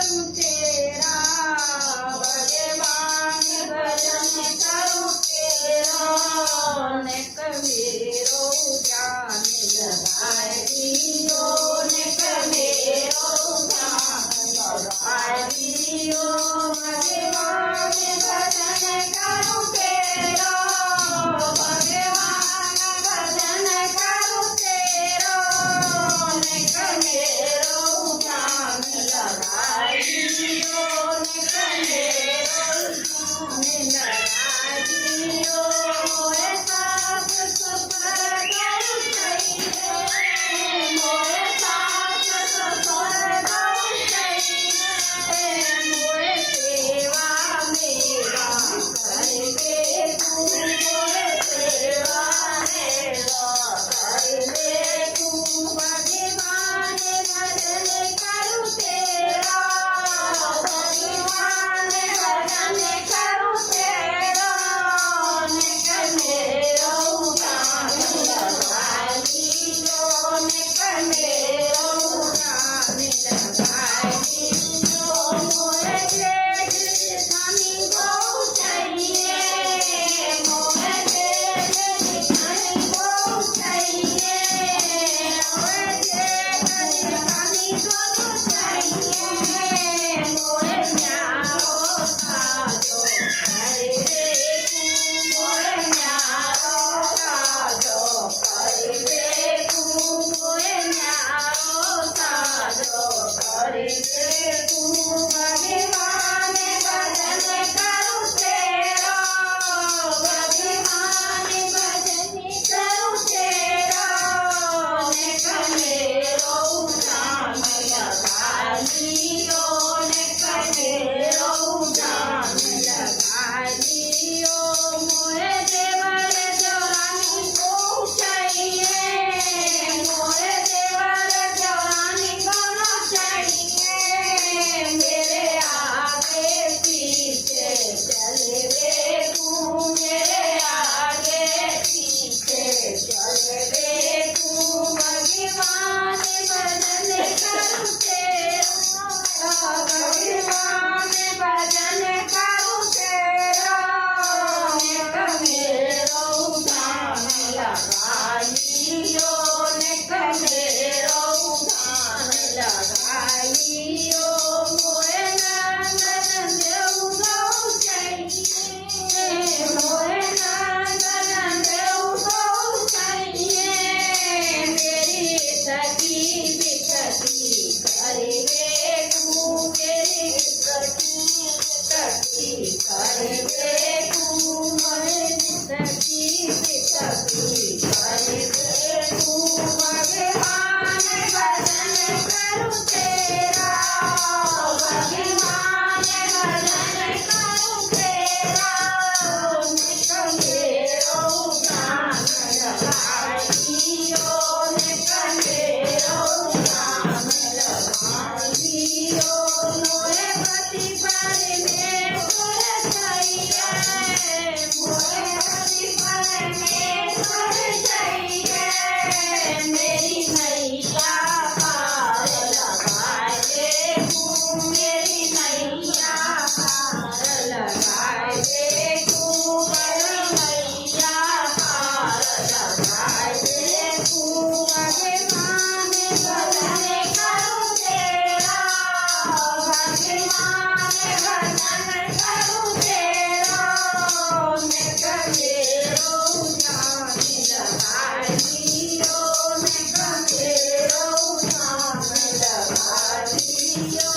करूं तेरा भगवान भजन करूं तेरा नेक मेरो ध्यान लगाए दियो नेक मेरो ध्यान लगाए दियो भगवान भजन करूं तेरा भगवान भजन करूं तेरा नेक मेरो ध्यान लगाए दियो नेक मेरो ध्यान लगाए दियो मोरे साथ सफर करूं चाहिए मोरे साथ सफर करूं चाहिए मोरे सेवा मेरा कर दे तू मोरे सेवा मेरा कर दे तू भगवान भजन करूं तेरा भगवान भजन करूं तेरा नेक मेरो ध्यान लगाए दियो नेक मेरो ध्यान लगाए दियो मोरे तेज स्वामी गौ चाहिए मोरे तेज स्वामी गौ चाहिए मोरे तेज स्वामी गौ चाहिए मोरे न्यारो साजो करे रे तू मोरे न्यारो साजो करे रे तू मोरे न्यारो साजो करे रे तू भगवान भजन करूं तेरा भगवान भजन करूं तेरा नेक मेरो ध्यान लगाए दियो नेक मेरो ध्यान लगाए दियो मोरे देवर देवरानी को चाहिए मोरे देवर देवरानी को चाहिए मेरे आगे पीछे चले रे तू मेरे आगे पीछे चले रे तू भगवान भजन करूं तेरा भगवान भजन करूं तेरा नेक मेरो ध्यान लगाए दियो नेक मेरो ध्यान लगाए दियो मोरे नंदन देव गौ चाहिए मोरे नंदन देव गौ चाहिए मेरी सखी बिकती करे रे तू मेरी सखी करे रे तू मेरी सखी बिकती करे रे तू भगवान भजन करूं तेरा भगवान भजन करूं तेरा नेक मेरो ध्यान लगाए दियो नेक मेरो ध्यान लगाए दियो मोरे पति परमेश्वर चाहिए मोरे पति परमेश्वर चाहिए मेरी नैया पार लगाए दे तू मेरी नैया पार लगाए दे तू मेरी नैया पार लगाए दे तू भगवान भजन करूं तेरा भगवान भजन करूं तेरा नेक मेरो ध्यान लगाए दियो नेक मेरो ध्यान लगाए दियो।